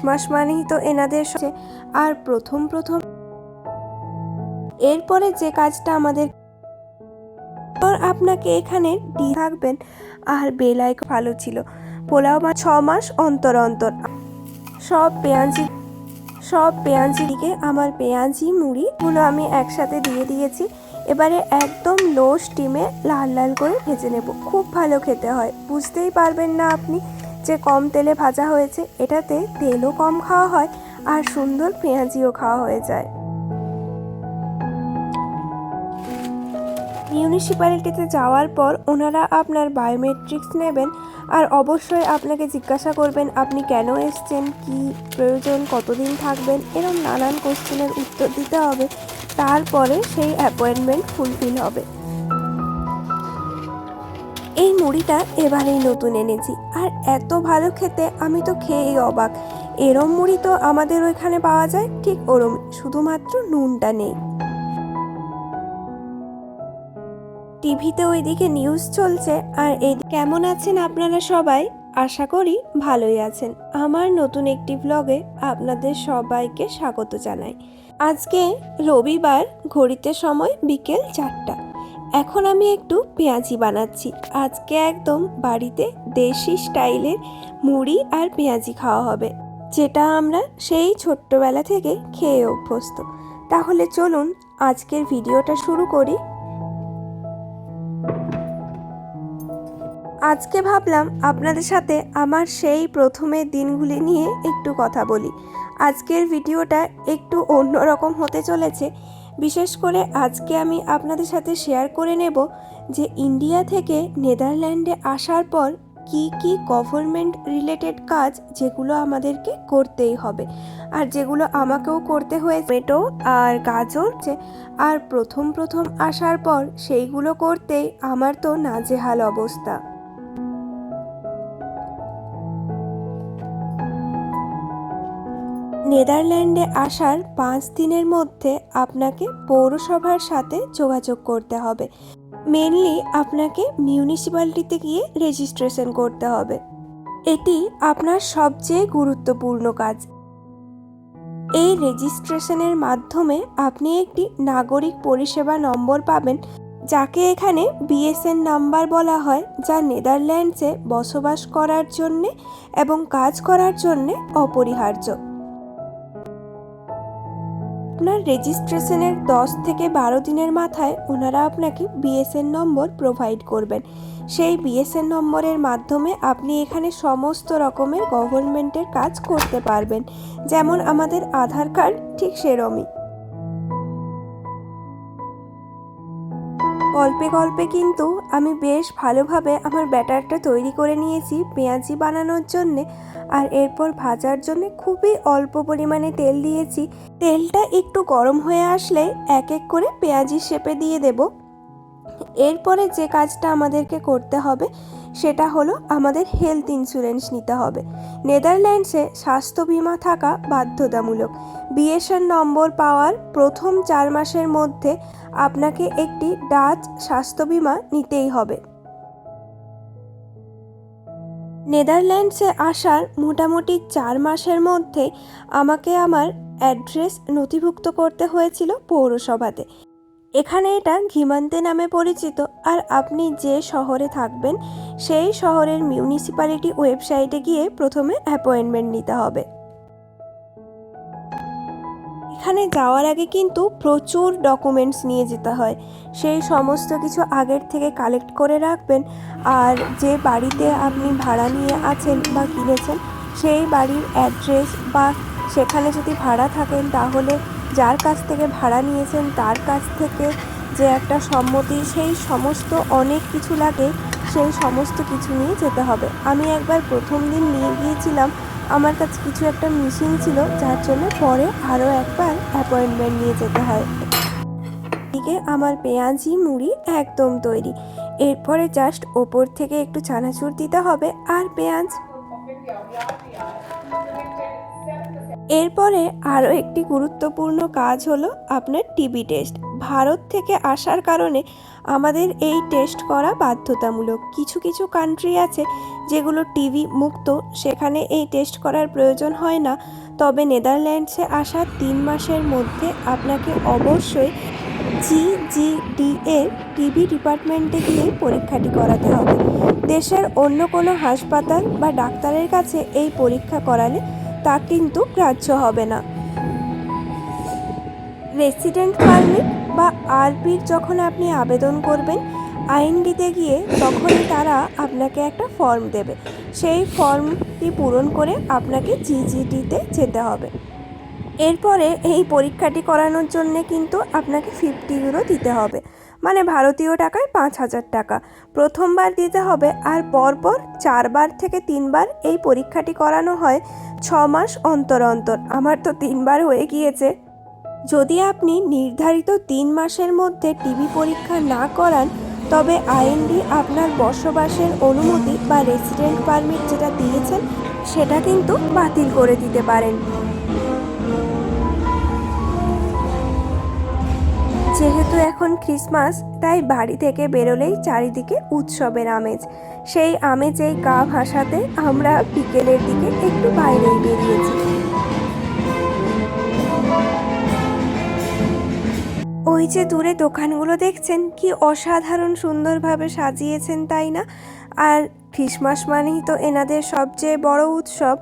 Christmas মানেই তো এনাদের আর প্রথম এরপরে যে কাজটা আমাদের আপনাকে এখানে থাকবেন আর বেলায় ভালো ছিল পোলাও 6 মাস অন্তর অন্তর সব পেঁয়াজি দিকে আমার পেঁয়াজি মুড়িগুলো আমি একসাথে দিয়ে দিয়েছি। এবারে একদম লো স্টিমে লাল লাল করে ভেজে নেব। খুব ভালো খেতে হয়, বুঝতেই পারবেন না আপনি যে কম তেলে ভাজা হয়েছে। এটাতে তেলও কম খাওয়া হয় আর সুন্দর পেঁয়াজিও খাওয়া হয়ে যায়। মিউনিসিপ্যালিটিতে যাওয়ার পর ওনারা আপনার বায়োমেট্রিক্স নেবেন আর অবশ্যই আপনাকে জিজ্ঞাসা করবেন আপনি কেন এসছেন, কি প্রয়োজন, কতদিন থাকবেন, এরকম নানান কোশ্চেনের উত্তর দিতে হবে। তারপরে সেই অ্যাপয়েন্টমেন্ট ফুলফিল হবে। এই মুড়িটা এবারেই নতুন এনেছি আর এত ভালো খেতে, আমি তো খেয়েই অবাক। এরম মুড়ি তো আমাদের ওইখানে পাওয়া যায় ঠিক ওরম, শুধুমাত্র নুনটা নেই। টিভিতে ওইদিকে নিউজ চলছে আর এই কেমন আছেন আপনারা সবাই? আশা করি ভালোই আছেন। আমার নতুন একটি ব্লগে আপনাদের সবাইকে স্বাগত জানাই। আজকে রবিবার, ঘড়িতে সময় বিকেল 4টা। এখন আমি একটু পেঁয়াজি বানাচ্ছি। আজকে একদম বাড়িতে দেশি স্টাইলের মুড়ি আর পেঁয়াজি খাওয়া হবে, যেটা আমরা সেই ছোট্টবেলা থেকে খেয়ে অভ্যস্ত। তাহলে চলুন আজকের ভিডিওটা শুরু করি। আজকে ভাবলাম আপনাদের সাথে আমার সেই প্রথমের দিনগুলি নিয়ে একটু কথা বলি। আজকের ভিডিওটা একটু অন্যরকম হতে চলেছে। বিশেষ করে আজকে আমি আপনাদের সাথে শেয়ার করে নেব যে ইন্ডিয়া থেকে নেদারল্যান্ডে আসার পর কি কি গভর্নমেন্ট রিলেটেড কাজ যেগুলো আমাদেরকে করতেই হবে আর যেগুলো আমাকেও করতে হয়েছে। টমেটো আর গাজর আর প্রথম আসার পর সেইগুলো করতেই আমার তো নাজেহাল অবস্থা। নেদারল্যান্ডে আসার 5 দিনের মধ্যে আপনাকে পৌরসভার সাথে যোগাযোগ করতে হবে। মেনলি আপনাকে মিউনিসিপ্যালিটিতে গিয়ে রেজিস্ট্রেশন করতে হবে। এটি আপনার সবচেয়ে গুরুত্বপূর্ণ কাজ। এই রেজিস্ট্রেশনের মাধ্যমে আপনি একটি নাগরিক পরিষেবা নম্বর পাবেন, যাকে এখানে বিএসএন নাম্বার বলা হয়, যা নেদারল্যান্ডসে বসবাস করার জন্যে এবং কাজ করার জন্যে অপরিহার্য। আপনার রেজিস্ট্রেশনের 10 থেকে 12 দিনের মাথায় ওনারা আপনাকে বিএসএন নম্বর প্রোভাইড করবেন। সেই বিএসএন নম্বরের মাধ্যমে আপনি এখানে সমস্ত রকমের গভর্নমেন্টের কাজ করতে পারবেন, যেমন আমাদের আধার কার্ড ঠিক সেরমই। গল্পে কিন্তু আমি বেশ ভালোভাবে আমার ব্যাটারটা তৈরি করে নিয়েছি পেঁয়াজি বানানোর জন্যে। আর এরপর ভাজার জন্য খুবই অল্প পরিমাণে তেল দিয়েছি। তেলটা একটু গরম হয়ে আসলে এক এক করে পেঁয়াজি শেপে দিয়ে দেব। এরপরে যে কাজটা আমাদেরকে করতে হবে সেটা হলো আমাদের হেলথ ইন্স্যুরেন্স নিতে হবে। নেদারল্যান্ডসে স্বাস্থ্য বীমা থাকা বাধ্যতামূলক। বিএসএন নম্বর পাওয়ার প্রথম 4 মাসের মধ্যে আপনাকে একটি ডাচ স্বাস্থ্য বীমা নিতেই হবে। নেদারল্যান্ডসে আসার মোটামুটি 4 মাসের মধ্যে আমাকে আমার অ্যাড্রেস নথিভুক্ত করতে হয়েছিল পৌরসভাতে। এখানে এটা ঘিমান্তে নামে পরিচিত। আর আপনি যে শহরে থাকবেন সেই শহরের মিউনিসিপ্যালিটি ওয়েবসাইটে গিয়ে প্রথমে অ্যাপয়েন্টমেন্ট নিতে হবে। এখানে যাওয়ার আগে কিন্তু প্রচুর ডকুমেন্টস নিয়ে যেতে হয়, সেই সমস্ত কিছু আগের থেকে কালেক্ট করে রাখবেন। আর যে বাড়িতে আপনি ভাড়া নিয়ে আছেন বা কিনেছেন সেই বাড়ির অ্যাড্রেস, বা সেখানে যদি ভাড়া থাকেন তাহলে যার কাছ থেকে ভাড়া নিয়েছেন তার কাছ থেকে যে একটা সম্মতি, সেই সমস্ত অনেক কিছু লাগে, সেই সমস্ত কিছু নিয়ে যেতে হবে। আমি একবার প্রথম দিন নিয়ে গিয়েছিলাম, আমার কাছে কিছু একটা মিসিং ছিল, যার জন্য পরে আরও একবার অ্যাপয়েন্টমেন্ট নিয়ে যেতে হয়। এদিকে আমার পেঁয়াজি মুড়ি একদম তৈরি। এরপরে জাস্ট ওপর থেকে একটু চানাচুর দিতে হবে আর পেঁয়াজ। এরপরে আরও একটি গুরুত্বপূর্ণ কাজ হলো আপনার টিবি টেস্ট। ভারত থেকে আসার কারণে আমাদের এই টেস্ট করা বাধ্যতামূলক। কিছু কান্ট্রি আছে যেগুলো টিবি মুক্ত সেখানে এই টেস্ট করার প্রয়োজন হয় না। তবে নেদারল্যান্ডসে আসা 3 মাসের মধ্যে আপনাকে অবশ্যই জিজিডি এর টিবি ডিপার্টমেন্টে গিয়েই পরীক্ষাটি করাতে হবে। দেশের অন্য কোনো হাসপাতাল বা ডাক্তারের কাছে এই পরীক্ষা করালে তা কিন্তু গ্রাহ্য হবে না। রেসিডেন্ট পারমিট বা আরপির যখন আপনি আবেদন করবেন আইএনডিতে গিয়ে, তখনই তারা আপনাকে একটা ফর্ম দেবে। সেই ফর্মটি পূরণ করে আপনাকে জিজিডিতে যেতে হবে। এরপরে এই পরীক্ষাটি করানোর জন্য কিন্তু আপনাকে 50 ইউরো দিতে হবে, মানে ভারতীয় টাকায় 5,000 টাকা প্রথমবার দিতে হবে। আর পরপর 4 বার থেকে 3 বার এই পরীক্ষাটি করানো হয় 6 মাস অন্তর অন্তর। আমার তো 3 বার হয়ে গিয়েছে। যদি আপনি নির্ধারিত 3 মাসের মধ্যে টিবি পরীক্ষা না করান, তবে আইএনডি আপনার বসবাসের অনুমতি বা রেসিডেন্ট পারমিট যেটা দিয়েছেন সেটা কিন্তু বাতিল করে দিতে পারেন। যেহেতু এখন ক্রিসমাস, তাই বাড়ি থেকে বেরোলেই চারিদিকে উৎসবের আমেজ। সেই আমেজেই গা ভাসাতে আমরা বিকেলের দিকে একটু বাইরেই বেরিয়েছি। ওই যে দূরে দোকানগুলো দেখছেন, কি অসাধারণ সুন্দরভাবে সাজিয়েছেন, তাই না? আর ক্রিসমাস মানেই তো এনাদের সবচেয়ে বড় উৎসব,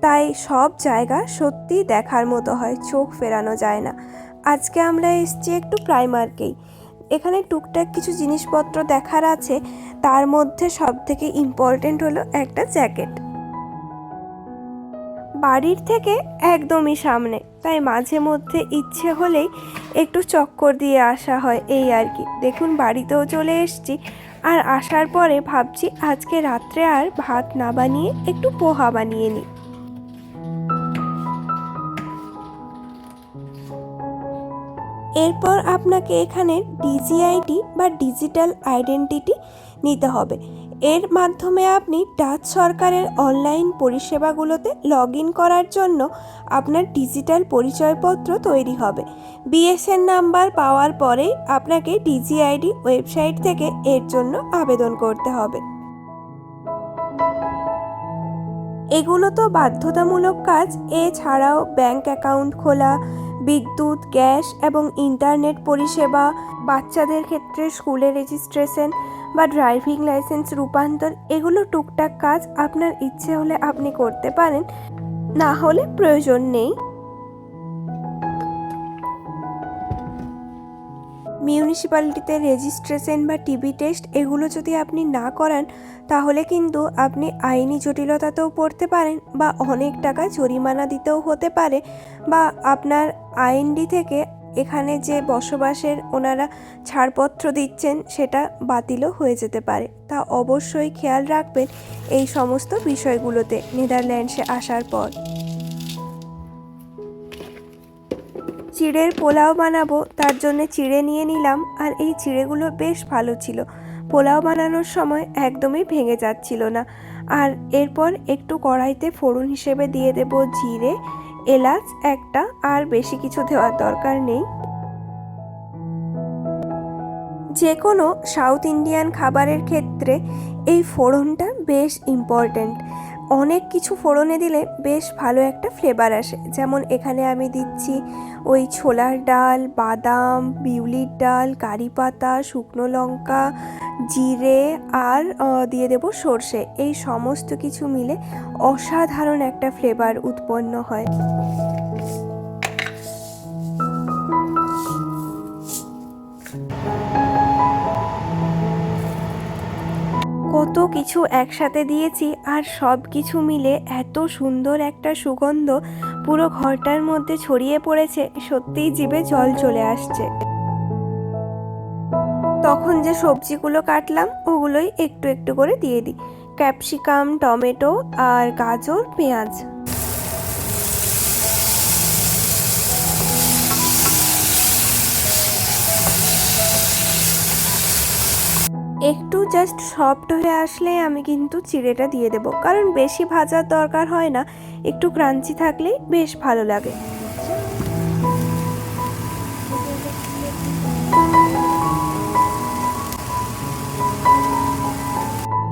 তাই সব জায়গা সত্যিই দেখার মতো হয়, চোখ ফেরানো যায় না। আজকে আমরা এসেছি একটু প্রাইমার্কেই। এখানে টুকটাক কিছু জিনিসপত্র দেখার আছে, তার মধ্যে সবথেকে ইম্পর্টেন্ট হলো একটা জ্যাকেট। বাড়ির থেকে একদমই সামনে, তাই মাঝে মধ্যে ইচ্ছে হলেই একটু চক্কর দিয়ে আসা হয়, এই আর কি। দেখুন বাড়িতেও চলে এসেছি। আর আসার পরে ভাবছি আজকে রাত্রে আর ভাত না বানিয়ে একটু পোহা বানিয়ে নিই। এরপর আপনাকে এখানে ডিজিআইডি বা ডিজিটাল আইডেন্টিটি নিতে হবে। এর মাধ্যমে আপনি ডাচ সরকারের অনলাইন পরিষেবাগুলোতে লগ ইন করার জন্য আপনার ডিজিটাল পরিচয়পত্র তৈরি হবে। বিএসএন নাম্বার পাওয়ার পরেই আপনাকে ডিজিআইডি ওয়েবসাইট থেকে এর জন্য আবেদন করতে হবে। এগুলো তো বাধ্যতামূলক কাজ। এছাড়াও ব্যাংক অ্যাকাউন্ট খোলা, বিদ্যুৎ, গ্যাস এবং ইন্টারনেট পরিষেবা, বাচ্চাদের ক্ষেত্রে স্কুলে রেজিস্ট্রেশন বা ড্রাইভিং লাইসেন্স রূপান্তর, এগুলো টুকটাক কাজ আপনার ইচ্ছে হলে আপনি করতে পারেন, না হলে প্রয়োজন নেই। মিউনিসিপ্যালিটিতে রেজিস্ট্রেশন বা টিবি টেস্ট এগুলো যদি আপনি না করান, তাহলে কিন্তু আপনি আইনি জটিলতাতেও পড়তে পারেন বা অনেক টাকা জরিমানা দিতেও হতে পারে, বা আপনার আইএনডি থেকে এখানে যে বসবাসের ওনারা ছাড়পত্র দিচ্ছেন সেটা বাতিলও হয়ে যেতে পারে। তা অবশ্যই খেয়াল রাখবেন এই সমস্ত বিষয়গুলোতে নেদারল্যান্ডসে আসার পর। চিড়ের পোলাও বানাবো, তার জন্য চিড়ে নিয়ে নিলাম। আর এই চিড়েগুলো বেশ ভালো ছিল, পোলাও বানানোর সময় একদমই ভেঙে যাচ্ছিল না। আর এরপর একটু কড়াইতে ফোড়ন হিসেবে দিয়ে দেব জিরে, এলাচ একটা, আর বেশি কিছু দেওয়ার দরকার নেই। যে কোনো সাউথ ইন্ডিয়ান খাবারের ক্ষেত্রে এই ফোড়নটা বেশ ইম্পর্ট্যান্ট। অনেক কিছু ফোড়নে দিলে বেশ ভালো একটা ফ্লেভার আসে। যেমন এখানে আমি দিচ্ছি ওই ছোলার ডাল, বাদাম, বিউলির ডাল, কারি পাতা, শুকনো লঙ্কা, জিরে, আর দিয়ে দেব সর্ষে। এই সমস্ত কিছু মিলে অসাধারণ একটা ফ্লেভার উৎপন্ন হয়। কত কিছু একসাথে দিয়েছি, আর সব কিছু মিলে এত সুন্দর একটা সুগন্ধ পুরো ঘরটার মধ্যে ছড়িয়ে পড়েছে, সত্যিই জিভে জল চলে আসছে। তখন যে সবজিগুলো কাটলাম ওগুলোই একটু একটু করে দিয়ে দিই, ক্যাপসিকাম, টমেটো আর গাজর, পেঁয়াজ। একটু জাস্ট সফট হয়ে আসলে আমি কিন্তু চিড়েটা দিয়ে দেবো, কারণ বেশি ভাজার দরকার হয় না, একটু ক্রাঞ্চি থাকলেই বেশ ভালো লাগে।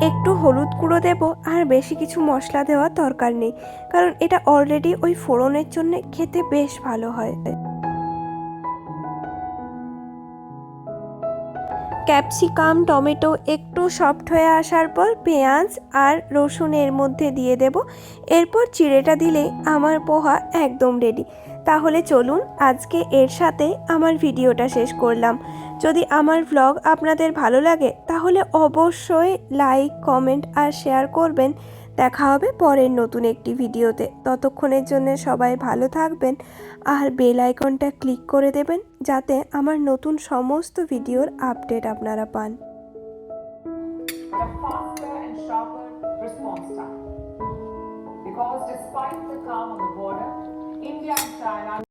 একটু হলুদ গুঁড়ো দেব, আর বেশি কিছু মশলা দেওয়ার দরকার নেই, কারণ এটা অলরেডি ওই ফোড়নের জন্য খেতে বেশ ভালো হয়। ক্যাপসিকাম টমেটো একটু সফট হয়ে আসার পর পেঁয়াজ আর রসুন এর মধ্যে দিয়ে দেব। এরপর চিড়েটা দিলেই আমার পোহা একদম রেডি। তাহলে চলুন আজকে এর সাথে আমার ভিডিওটা শেষ করলাম। যদি আমার ভ্লগ আপনাদের ভালো লাগে তাহলে অবশ্যই লাইক কমেন্ট আর শেয়ার করবেন। দেখা হবে পরের নতুন একটি ভিডিওতে। ততক্ষণের জন্য সবাই ভালো থাকবেন আর বেল আইকনটা ক্লিক করে দেবেন, যাতে আমার নতুন সমস্ত ভিডিওর আপডেট আপনারা পান। A faster and sharper response time. Because despite the calm on the border, India and China